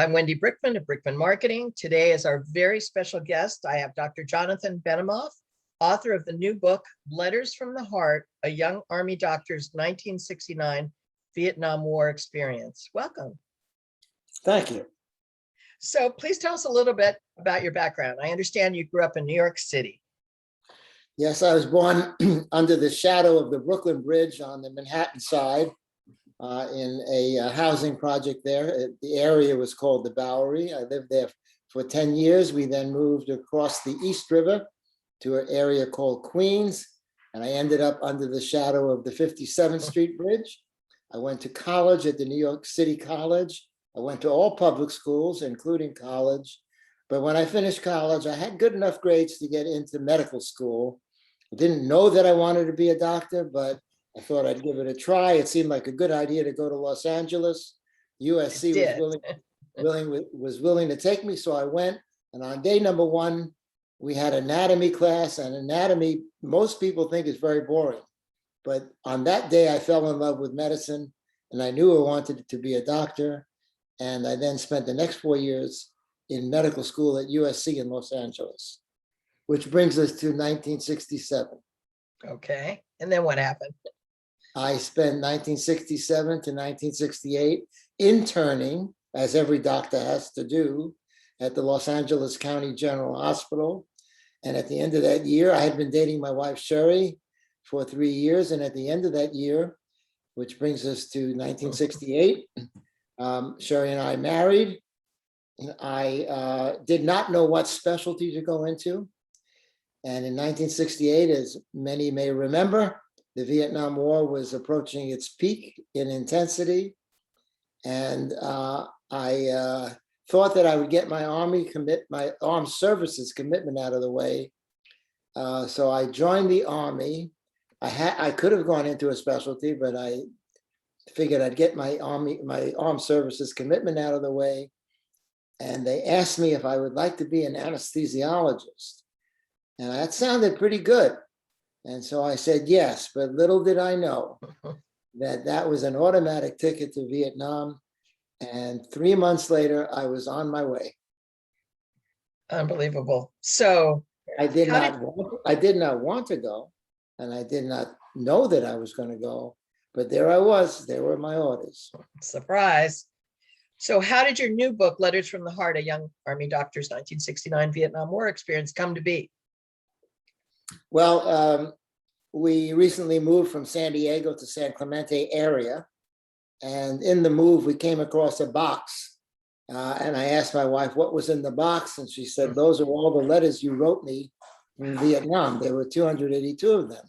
I'm Wendy Brickman of Brickman Marketing. Today is our very special guest. I have Dr. Jonathan Benumof, author of the new book, Letters from the Heart, A Young Army Doctor's 1969 Vietnam War Experience. Welcome. Thank you. So please tell us a little bit about your background. I understand you grew up in New York City. Yes, I was born under the shadow of the Brooklyn Bridge on the Manhattan side in a housing project there. The area was called the Bowery. I lived there for 10 years. We then moved across the East River to an area called Queens, and I ended up under the shadow of the 57th Street Bridge. I went to college at the New York City College. I went to all public schools, including college. But when I finished college, I had good enough grades to get into medical school. I didn't know that I wanted to be a doctor, but I thought I'd give it a try. It seemed like a good idea to go to Los Angeles. USC was willing to take me, so I went. And on day number one, we had anatomy class, and anatomy, most people think is very boring. But on that day, I fell in love with medicine, and I knew I wanted to be a doctor. And I then spent the next 4 years in medical school at USC in Los Angeles, which brings us to 1967. Okay, and then what happened? I spent 1967 to 1968 interning, as every doctor has to do, at the Los Angeles County General Hospital. And at the end of that year, I had been dating my wife, Sherry, for 3 years. And at the end of that year, which brings us to 1968, Sherry and I married. I did not know what specialty to go into. And in 1968, as many may remember, the Vietnam War was approaching its peak in intensity. And I thought that I would get my my armed services commitment out of the way. So I joined the Army. I could have gone into a specialty, but I figured I'd get my armed services commitment out of the way. And they asked me if I would like to be an anesthesiologist. And that sounded pretty good. And so I said yes, but little did I know that that was an automatic ticket to Vietnam. And 3 months later, I was on my way. Unbelievable. So I did not want to go, and I did not know that I was going to go, but there I was. There were my orders. Surprise. So how did your new book, Letters from the Heart, A Young Army Doctor's 1969 Vietnam War Experience, come to be? Well, we recently moved from San Diego to San Clemente area. And in the move, we came across a box. And I asked my wife what was in the box. And she said, those are all the letters you wrote me from Vietnam. There were 282 of them.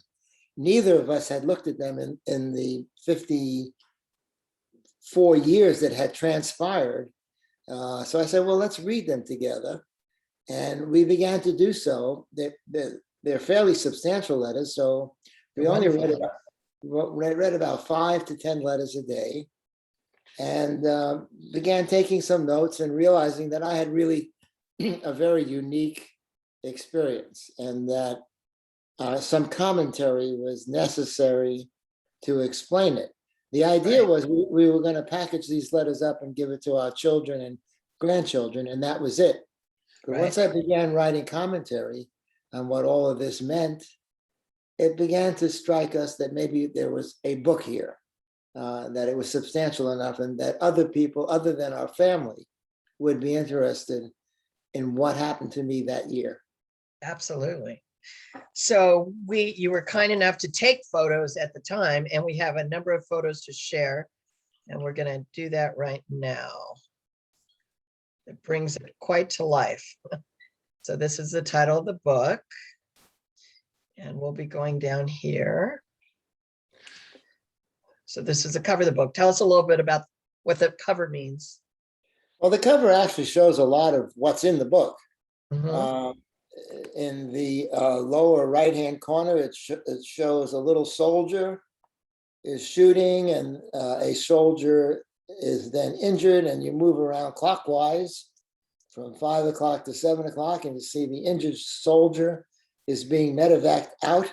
Neither of us had looked at them in the 54 years that had transpired. So I said, well, let's read them together. And we began to do so. They're fairly substantial letters. So we only read about 5 to 10 letters a day, and began taking some notes and realizing that I had really a very unique experience, and that some commentary was necessary to explain it. The idea was we were going to package these letters up and give it to our children and grandchildren, and that was it. But once I began writing commentary on what all of this meant, it began to strike us that maybe there was a book here, that it was substantial enough, and that other people other than our family would be interested in what happened to me that year. Absolutely. So you were kind enough to take photos at the time, and we have a number of photos to share, and we're going to do that right now. It brings it quite to life. So this is the title of the book. And we'll be going down here. So this is the cover of the book. Tell us a little bit about what the cover means. Well, the cover actually shows a lot of what's in the book. Mm-hmm. In the lower right-hand corner, it shows a little soldier is shooting, and a soldier is then injured, and you move around clockwise from 5 o'clock to 7 o'clock, and you see the injured soldier is being medevaced out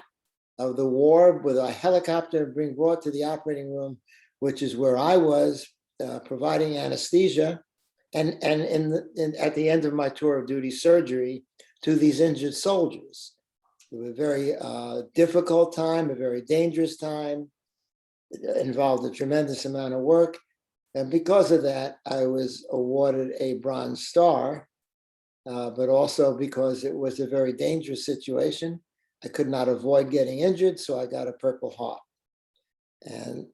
of the war with a helicopter, being brought to the operating room, which is where I was providing anesthesia. and at the end of my tour of duty surgery to these injured soldiers. It was a very difficult time, a very dangerous time. It involved a tremendous amount of work. And because of that, I was awarded a Bronze Star, but also because it was a very dangerous situation. I could not avoid getting injured, so I got a Purple Heart. And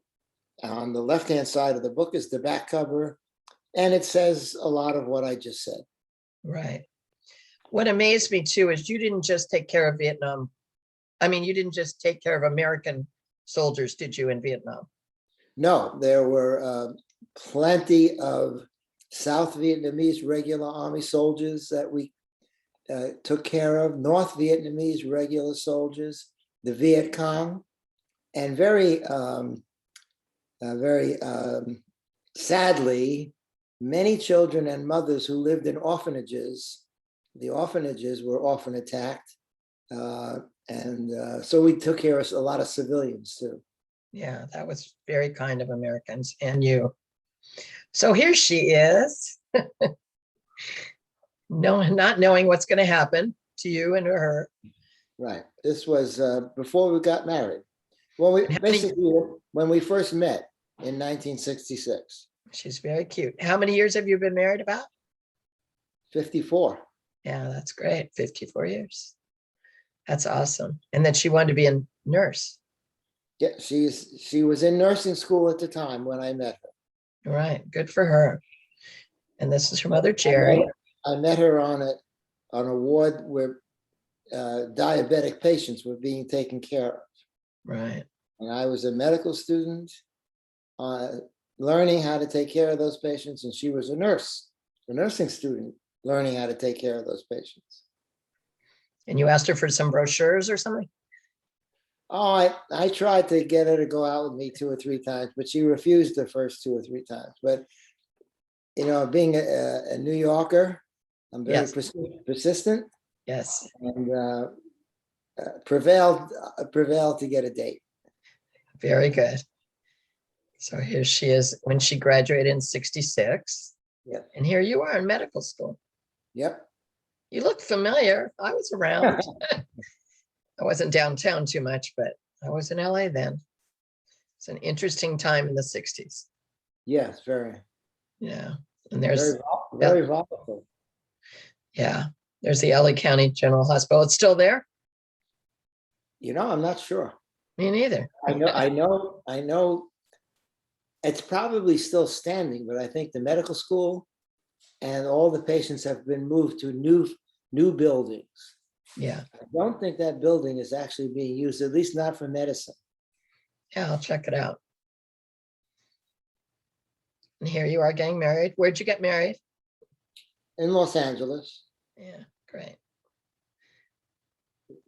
on the left-hand side of the book is the back cover, and it says a lot of what I just said. Right. What amazed me too is you didn't just take care of Vietnam. I mean, you didn't just take care of American soldiers, did you, in Vietnam? No, there were plenty of South Vietnamese regular army soldiers that we took care of, North Vietnamese regular soldiers, the Viet Cong, and very sadly, many children and mothers who lived in orphanages. The orphanages were often attacked. So we took care of a lot of civilians too. Yeah, that was very kind of Americans and you. So here she is, not knowing what's going to happen to you and to her. Right. This was before we got married. Well, when we first met in 1966. She's very cute. How many years have you been married about? 54. Yeah, that's great. 54 years. That's awesome. And then she wanted to be a nurse. Yeah, she was in nursing school at the time when I met her. Right. Good for her. And this is her mother, Jerry. I met her on a ward where diabetic patients were being taken care of. Right. And I was a medical student learning how to take care of those patients. And she was a nurse, a nursing student learning how to take care of those patients. And you asked her for some brochures or something? Oh, I tried to get her to go out with me 2 or 3 times, but she refused the first 2 or 3 times. But, being a New Yorker, I'm very persistent. Yes. And prevailed to get a date. Very good. So here she is when she graduated in 66. Yep. And here you are in medical school. Yep. You look familiar. I was around. I wasn't downtown too much, but I was in LA then. It's an interesting time in the 60s. Yes, very. Yeah. And there's very volatile. Yeah. There's the LA County General Hospital. It's still there? I'm not sure. Me neither. I know it's probably still standing, but I think the medical school and all the patients have been moved to new buildings. Yeah. I don't think that building is actually being used, at least not for medicine. Yeah, I'll check it out. And here you are getting married. Where'd you get married? In Los Angeles. Yeah, great.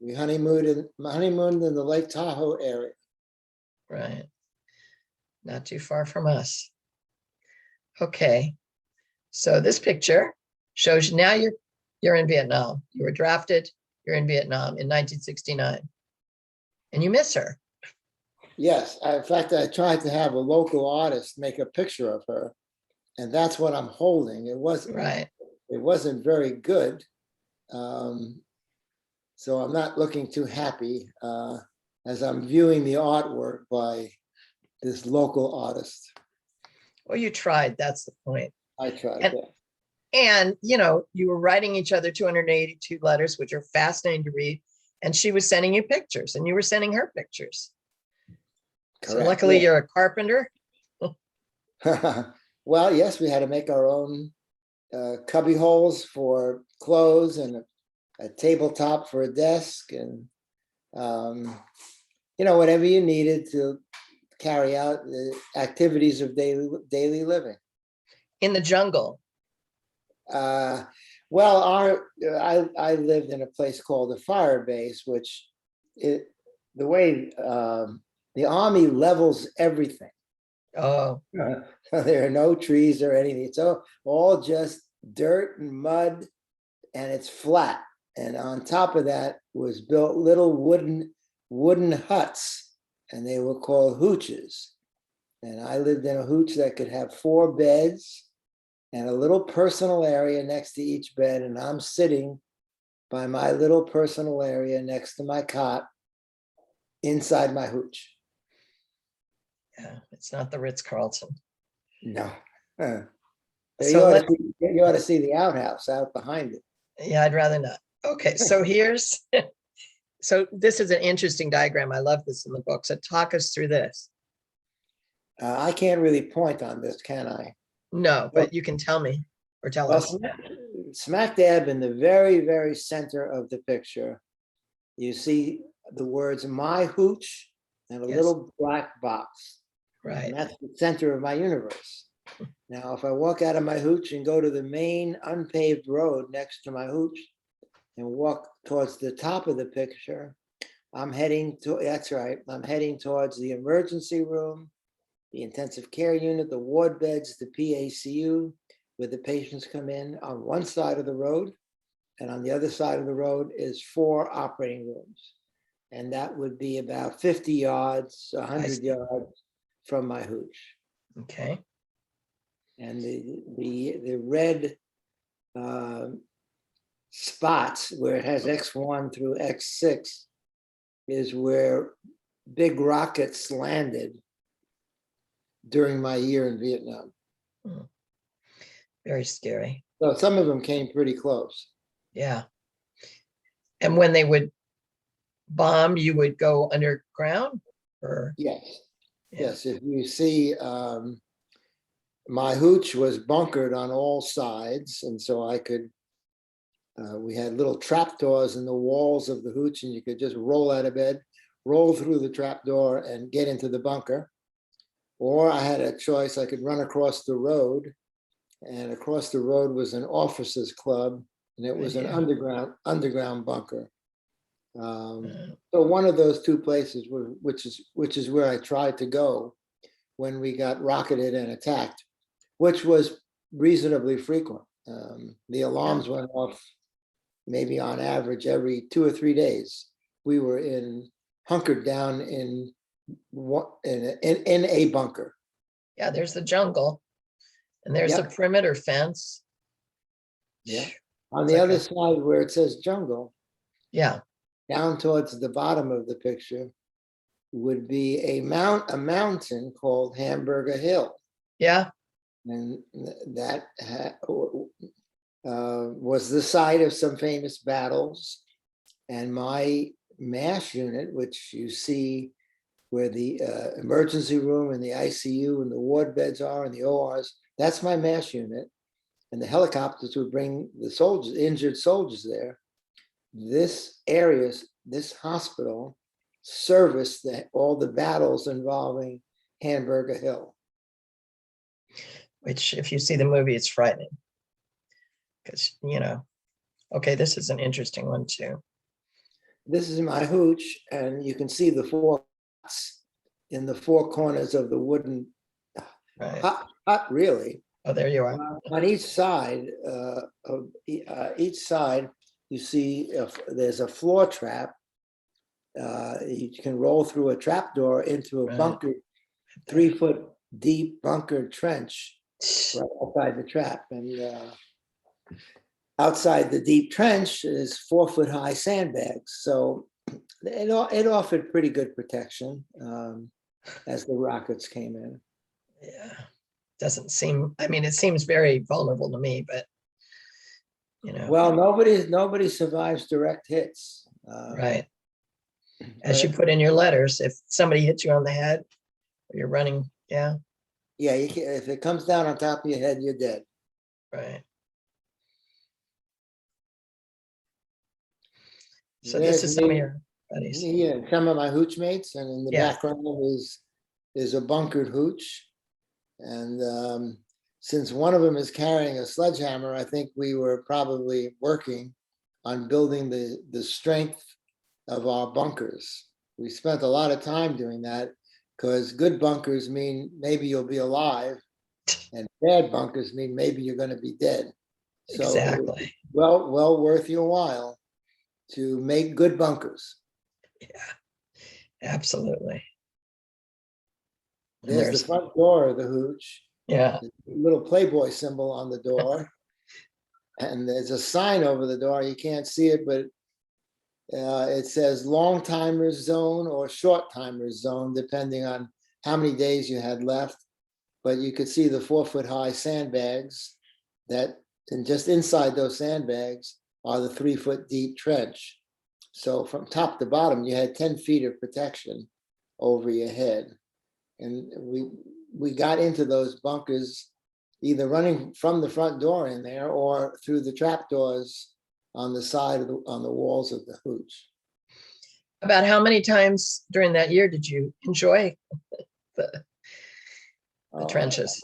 We honeymooned in the Lake Tahoe area. Right. Not too far from us. Okay. So this picture shows you now you're in Vietnam. You were drafted, you're in Vietnam in 1969. And you miss her. Yes. In fact, I tried to have a local artist make a picture of her, and that's what I'm holding. It wasn't very good. So I'm not looking too happy as I'm viewing the artwork by this local artist. Well, you tried. That's the point. I tried. And you were writing each other 282 letters, which are fascinating to read. And she was sending you pictures and you were sending her pictures. Correct. So luckily you're a carpenter. Well, yes, we had to make our own cubby holes for clothes and a tabletop for a desk and, whatever you needed to carry out the activities of daily living. In the jungle. Well, I lived in a place called the fire base, which the way the Army levels everything. Oh. There are no trees or anything. It's all just dirt and mud, and it's flat. And on top of that was built little wooden huts, and they were called hooches. And I lived in a hooch that could have 4 beds and a little personal area next to each bed, and I'm sitting by my little personal area next to my cot inside my hooch. Yeah, it's not the Ritz-Carlton. No. Huh. So You ought to see the outhouse out behind it. yeah, I'd rather not. Okay, so here's, so this is an interesting diagram. I love this in the book. So talk us through this. I can't really point on this, can I? No, but you can tell me or tell Well, us. smack dab in the very, very center of the picture, you see the words "my hooch" and a Yes. little black box. Right. And that's the center of my universe. Now, if I walk out of my hooch and go to the main unpaved road next to my hooch and walk towards the top of the picture, I'm heading to, that's right, I'm heading towards the emergency room, the intensive care unit, the ward beds, the PACU, where the patients come in on one side of the road. And on the other side of the road is 4 operating rooms. And that would be about 50 yards, 100 yards from my hooch. Okay. And the red spots where it has X1 through X6 is where big rockets landed during my year in Vietnam. Very scary. So some of them came pretty close. Yeah. And when they would bomb, you would go underground or? Yes. Yeah. Yes. If you see, my hooch was bunkered on all sides. And so I could, we had little trapdoors in the walls of the hooch, and you could just roll out of bed, roll through the trapdoor and get into the bunker. Or I had a choice, I could run across the road, and across the road was an officers club, and it was an underground bunker. So one of those 2 places, which is where I tried to go when we got rocketed and attacked, which was reasonably frequent. The alarms went off maybe on average every 2 or 3 days. We were hunkered down in a bunker. Yeah, there's the jungle and there's the perimeter fence. Yeah. On the other side where it says jungle, yeah, down towards the bottom of the picture would be a mountain called Hamburger Hill. Yeah. And that was the site of some famous battles. And my MASH unit, which you see where the emergency room and the ICU and the ward beds are and the ORs, that's my MASH unit. And the helicopters would bring the soldiers, injured soldiers there. This area, this hospital serviced all the battles involving Hamburger Hill. Which if you see the movie, it's frightening. Because, okay, this is an interesting one too. This is my hooch, and you can see the 4 pots in the 4 corners of the wooden hut, really. Oh, there you are. On each side you see there's a floor trap. You can roll through a trap door into a bunker, 3-foot deep bunker trench right outside the trap. And outside the deep trench is 4-foot high sandbags. So it offered pretty good protection as the rockets came in. Yeah. Doesn't seem, it seems very vulnerable to me, but Well, nobody survives direct hits. Right. As you put in your letters, if somebody hits you on the head or you're running, yeah, if it comes down on top of your head, you're dead. right. So this is some of your buddies. Yeah, some of my hooch mates, and in the background is a bunkered hooch. And since one of them is carrying a sledgehammer, I think we were probably working on building the strength of our bunkers. We spent a lot of time doing that, because good bunkers mean maybe you'll be alive, and bad bunkers mean maybe you're going to be dead. So exactly. Well worth your while to make good bunkers. Yeah, absolutely. There's the front door of the hooch. Yeah. little Playboy symbol on the door. And there's a sign over the door. You can't see it, but it says long timers zone or short timers zone, depending on how many days you had left. But you could see the 4-foot high sandbags that, and just inside those sandbags are the 3-foot deep trench. So from top to bottom, you had 10 feet of protection over your head. And we got into those bunkers either running from the front door in there or through the trap doors on the side of on the walls of the hooch. About how many times during that year did you enjoy the trenches?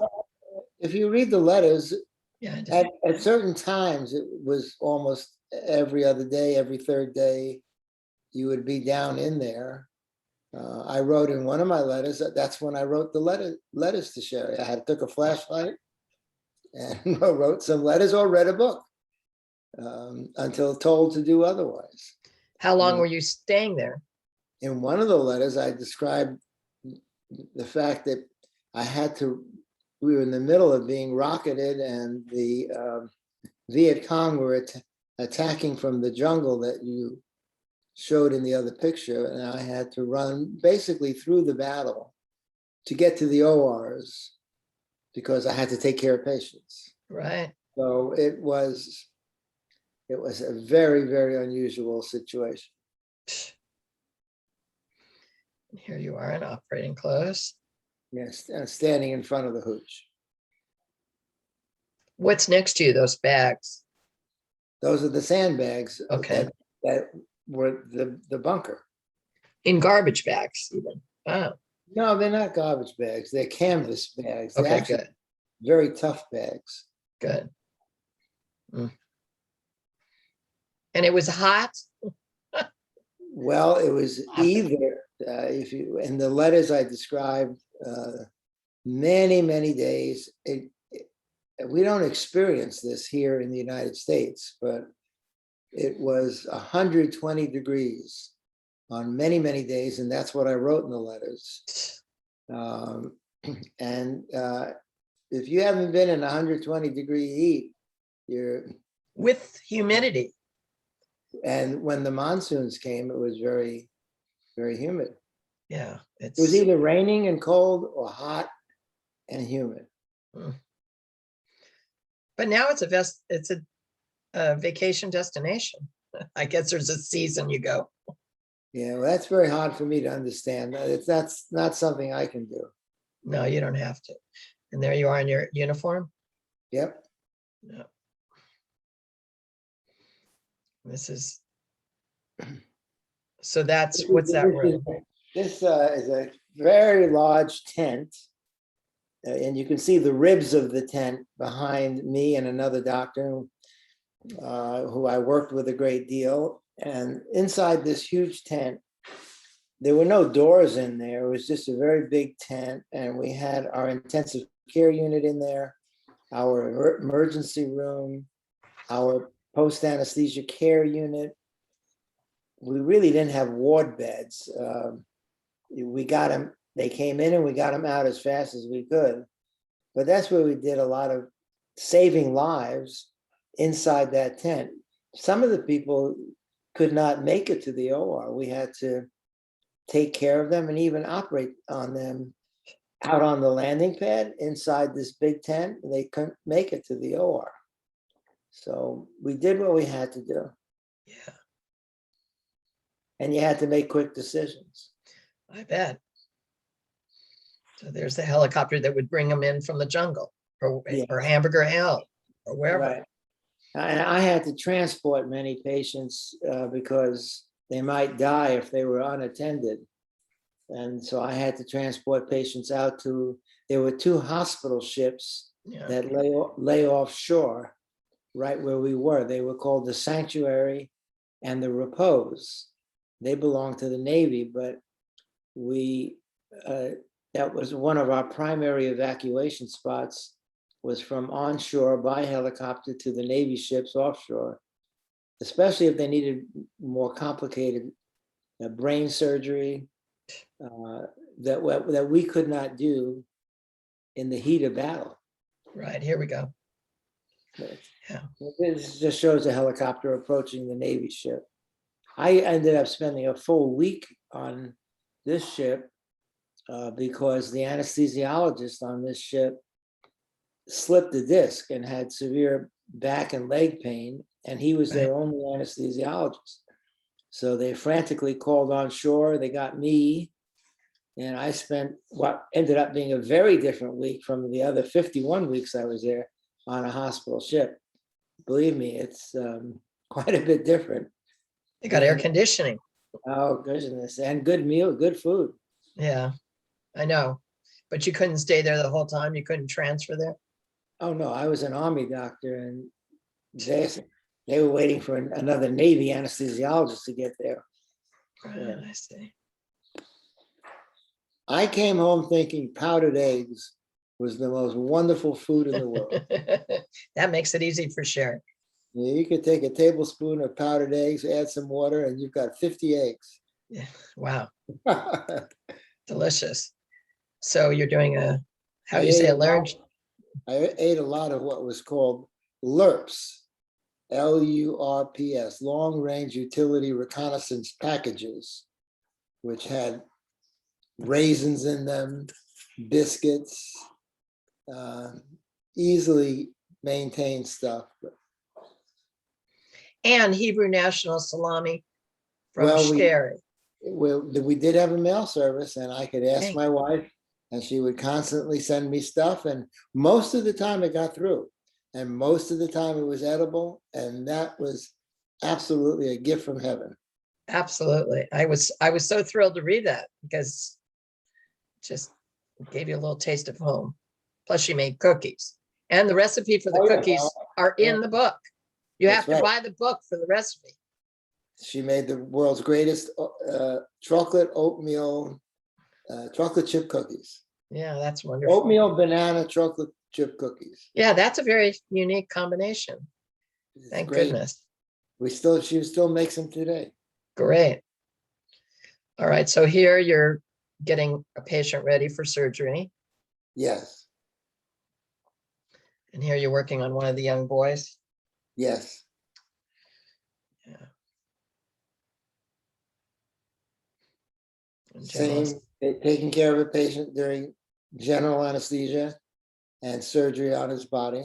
If you read the letters, Yeah, I did. at certain times, it was almost every other day, every third day, you would be down in there. I wrote in one of my letters, that's when I wrote the letters to Sherry. I took a flashlight and wrote some letters or read a book until told to do otherwise. How long were you staying there? In one of the letters, I described the fact that we were in the middle of being rocketed, and the Viet Cong were attacking from the jungle that you showed in the other picture. And I had to run basically through the battle to get to the ORs because I had to take care of patients. Right. So it was a very, very unusual situation. Here you are in operating clothes. Yes, standing in front of the hooch. What's next to you, those bags? Those are the sandbags. Okay. That were the bunker. In garbage bags, even. Oh, No, they're not garbage bags. They're canvas bags. They're okay, actually good, very tough bags. good. Mm. And it was hot? Well, it was either, if you, in the letters I described, many, many days. We don't experience this here in the United States, but it was 120 degrees on many, many days. And that's what I wrote in the letters. And if you haven't been in 120-degree heat, you're, With humidity. and when the monsoons came, it was very, very humid. Yeah, It was it's either raining and cold or hot and humid. but now it's a vacation destination. I guess there's a season you go. Yeah, well, that's very hard for me to understand. That's not something I can do. No, you don't have to. And there you are in your uniform. Yep. No. This is, so that's, what's that room? This is a very large tent. And you can see the ribs of the tent behind me and another doctor who I worked with a great deal. And inside this huge tent, there were no doors in there. It was just a very big tent. And we had our intensive care unit in there, our emergency room, our post-anesthesia care unit. We really didn't have ward beds. We got them, they came in and we got them out as fast as we could. But that's where we did a lot of saving lives inside that tent. Some of the people could not make it to the OR. We had to take care of them and even operate on them out on the landing pad inside this big tent. They couldn't make it to the OR. So we did what we had to do. Yeah, And you had to make quick decisions. I bet. So there's the helicopter that would bring them in from the jungle or Hamburger Hill or wherever. Right. And I had to transport many patients because they might die if they were unattended. And so I had to transport patients out to, there were 2 hospital ships that lay offshore right where we were. They were called the Sanctuary and the Repose. They belonged to the Navy, but we, that was one of our primary evacuation spots, was from onshore by helicopter to the Navy ships offshore, especially if they needed more complicated brain surgery that we could not do in the heat of battle. Right, here we go. Yeah. This just shows a helicopter approaching the Navy ship. I ended up spending a full week on this ship because the anesthesiologist on this ship slipped a disc and had severe back and leg pain, and he was their only anesthesiologist. So they frantically called on shore. They got me, and I spent what ended up being a very different week from the other 51 weeks I was there on a hospital ship. Believe me, it's quite a bit different. They got air conditioning. Oh, goodness. And good meal, good food. Yeah, I know. But you couldn't stay there the whole time? You couldn't transfer there? Oh, no, I was an Army doctor, and they were waiting for another Navy anesthesiologist to get there. Right, I see. I came home thinking powdered eggs was the most wonderful food in the world. That makes it easy for Sharon. You could take a tablespoon of powdered eggs, add some water, and you've got 50 eggs. Yeah, wow, delicious. So you're doing how do you say allergic? I ate a lot of what was called LURPS, LURPS, long range utility reconnaissance packages, which had raisins in them, biscuits, easily maintained stuff. And Hebrew National Salami from Well, Sherry. we did have a mail service, and I could ask Okay. my wife, and she would constantly send me stuff, and most of the time it got through, and most of the time it was edible, and that was absolutely a gift from heaven. Absolutely. I was so thrilled to read that because it just gave you a little taste of home. Plus she made cookies. And the recipe for the Oh, yeah. cookies are in the book. You That's have to right. buy the book for the recipe. She made the world's greatest chocolate oatmeal chocolate chip cookies. Yeah, that's wonderful. Oatmeal banana chocolate chip cookies. Yeah, that's a very unique combination. It's Thank great. goodness. She still makes them today. Great. All right, so here you're getting a patient ready for surgery. Yes, And here you're working on one of the young boys. yes. Yeah. In general, Same, taking care of a patient during general anesthesia and surgery on his body.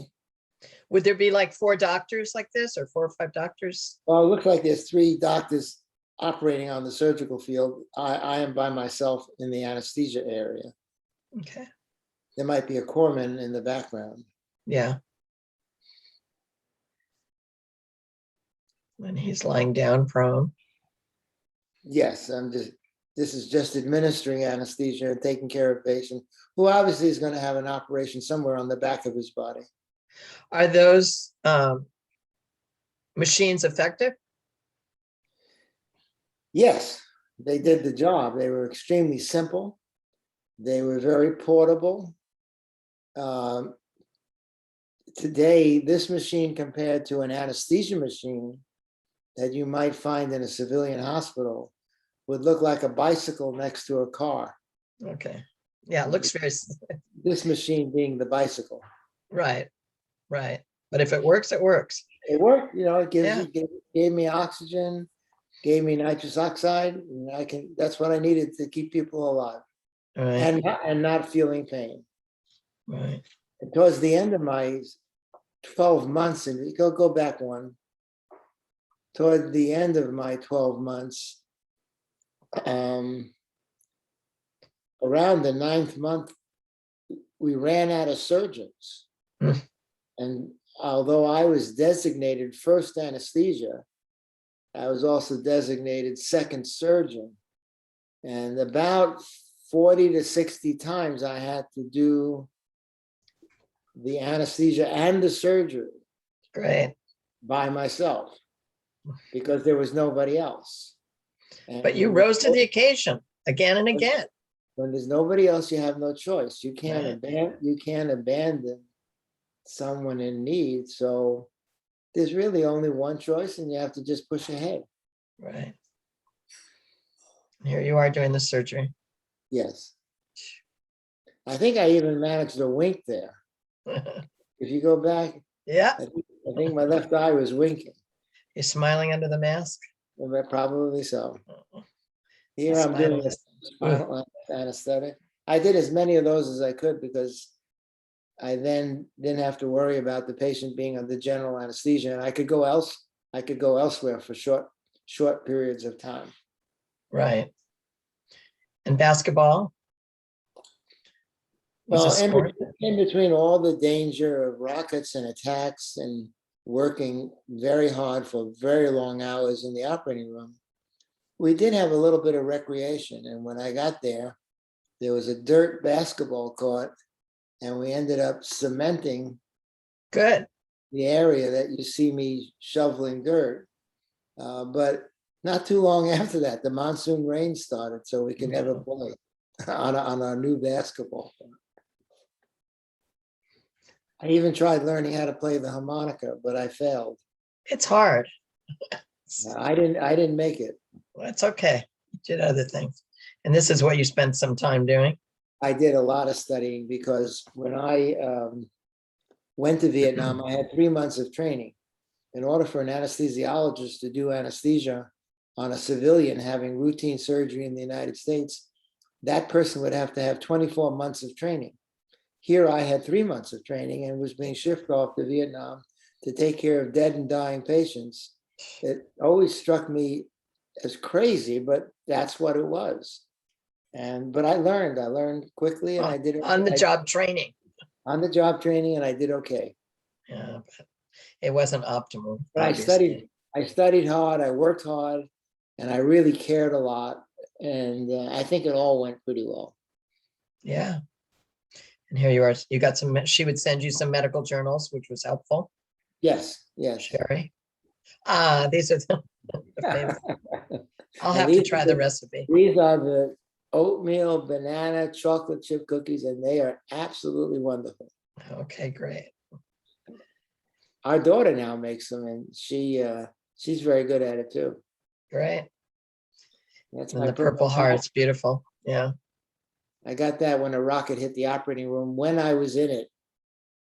would there be like 4 doctors like this or 4 or 5 doctors? Well, it looks like there's 3 doctors operating on the surgical field. I am by myself in the anesthesia area. Okay. There might be a corpsman in the background. Yeah. When he's lying down prone. Yes, this is just administering anesthesia and taking care of a patient who obviously is going to have an operation somewhere on the back of his body. Are those machines effective? Yes, they did the job. They were extremely simple. They were very portable. Today, this machine compared to an anesthesia machine that you might find in a civilian hospital would look like a bicycle next to a car. Okay. Yeah, it looks very, This machine being the bicycle. right, right. But if it works, it works. It worked, it Yeah. gave me oxygen, gave me nitrous oxide, and that's what I needed to keep people alive. All right, And not feeling pain. right. And towards the end of my 12 months, and you go back one, toward the end of my 12 months, around the 9th month, we ran out of surgeons. Mm. And although I was designated first anesthesia, I was also designated second surgeon. And about 40 to 60 times I had to do the anesthesia and the surgery Great. by myself because there was nobody else. And But you rose to the occasion again and again. when there's nobody else, you have no choice. You Right. can't abandon someone in need. So there's really only one choice, and you have to just push ahead. Right. Here you are doing the surgery. Yes. I think I even managed to wink there. If you go back, Yeah, I think my left eye was winking. you're smiling under the mask. Well, probably so. Here The I'm doing spinal a is- spinal anesthetic. I did as many of those as I could because I then didn't have to worry about the patient being under general anesthesia, and I could go elsewhere for short periods of time. Right. And basketball was a Well, sport. in between all the danger of rockets and attacks and working very hard for very long hours in the operating room, we did have a little bit of recreation. And when I got there was a dirt basketball court, and we ended up cementing Good. the area that you see me shoveling dirt. But not too long after that, the monsoon rain started, so we could never play on our new basketball court. I even tried learning how to play the harmonica, but I failed. It's hard. I didn't make it. That's okay. You did other things. And this is what you spent some time doing. I did a lot of studying because when I went to Vietnam, I had 3 months of training. In order for an anesthesiologist to do anesthesia on a civilian having routine surgery in the United States, that person would have to have 24 months of training. Here I had 3 months of training and was being shipped off to Vietnam to take care of dead and dying patients. It always struck me as crazy, but that's what it was. But I learned quickly, and I did On the job training. on the job training, and I did okay. Yeah, but it wasn't optimal. But I studied hard, I worked hard, and I really cared a lot. And I think it all went pretty well. Yeah. And here you are. You got some, she would send you some medical journals, which was helpful. Yes. Sherry. These are the famous. I'll And have to these try are the recipe. These are the oatmeal, banana, chocolate chip cookies, and they are absolutely wonderful. Okay, great. Our daughter now makes them, and she's very good at it too. Great. That's And my the Purple Heart, it's beautiful. Yeah. I got that when a rocket hit the operating room when I was in it,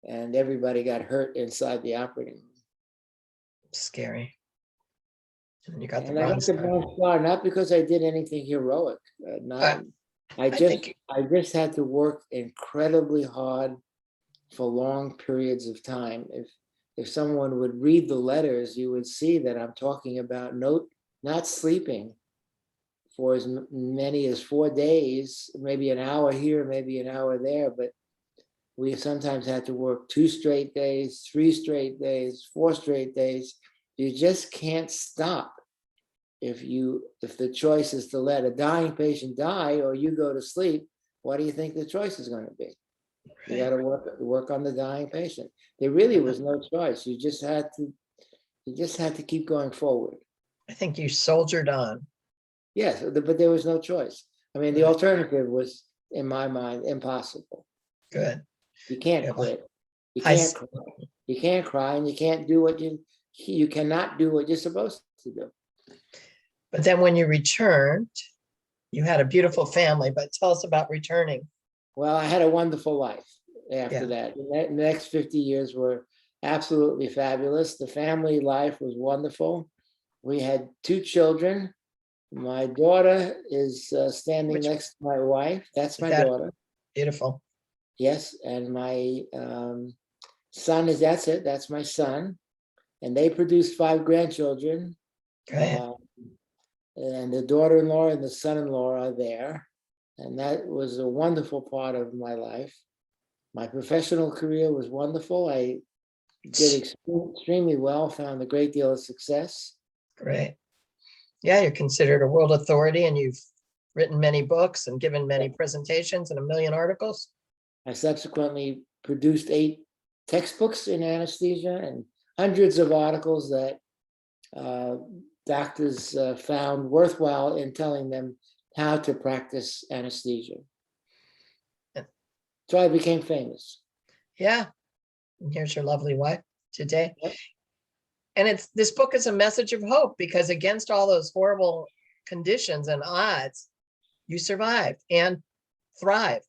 and everybody got hurt inside the operating room. Scary. And you got the And I got Bronze the Star. Bronze Star not because I did anything heroic. I just had to work incredibly hard for long periods of time. If someone would read the letters, you would see that I'm talking about not sleeping for as many as 4 days, maybe an hour here, maybe an hour there, but we sometimes had to work 2 straight days, 3 straight days, 4 straight days. You just can't stop. If the choice is to let a dying patient die or you go to sleep, what do you think the choice is going to be? You got to work on the dying patient. There really was no choice. You just had to keep going forward. I think you soldiered on. Yes, but there was no choice. I mean, the alternative was, in my mind, impossible. Good. You can't Yeah, quit. You I can't cry. You can't cry, and you can't do what you cannot do what you're supposed to do. But then when you returned, you had a beautiful family, but tell us about returning. Well, I had a wonderful life after that. The next 50 years were absolutely fabulous. The family life was wonderful. We had 2 children. My daughter is standing next to my wife. That's my daughter. Beautiful. Yes, and my son that's my son. And they produced 5 grandchildren. And the daughter-in-law and the son-in-law are there. And that was a wonderful part of my life. My professional career was wonderful. I did extremely well, found a great deal of success. Great. Yeah, you're considered a world authority, and you've written many books and given many presentations and a million articles. I subsequently produced 8 textbooks in anesthesia and hundreds of articles that doctors found worthwhile in telling them how to practice anesthesia. So I became famous. Yeah. And here's your lovely wife today. Yep. And this book is a message of hope, because against all those horrible conditions and odds, you survived and thrived.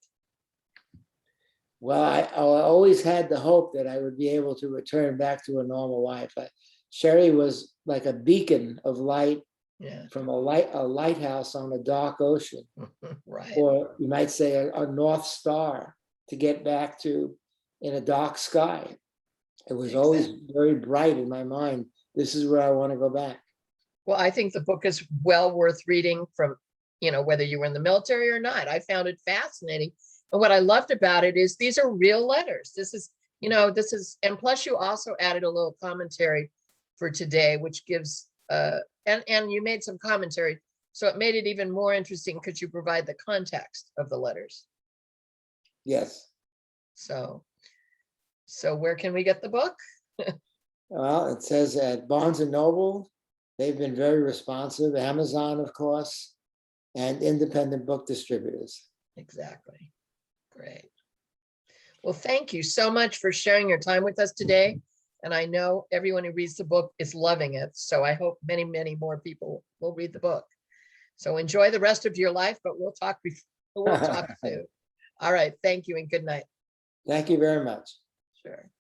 Well, I always had the hope that I would be able to return back to a normal life. Sherry was like a beacon of light Yeah, from a lighthouse on a dark ocean, right. or you might say a North Star to get back to in a dark sky. It was always Exactly. very bright in my mind. This is where I want to go back. Well, I think the book is well worth reading from, whether you were in the military or not. I found it fascinating. And what I loved about it is these are real letters. And plus you also added a little commentary for today, which gives, and you made some commentary. So it made it even more interesting because you provide the context of the letters. Yes. So where can we get the book? Well, it says at Barnes and Noble, they've been very responsive. Amazon, of course, and independent book distributors. Exactly. Great. Well, thank you so much for sharing your time with us today. And I know everyone who reads the book is loving it. So I hope many, many more people will read the book. So enjoy the rest of your life, but we'll talk soon. All right. Thank you and good night. Thank you very much. Sure.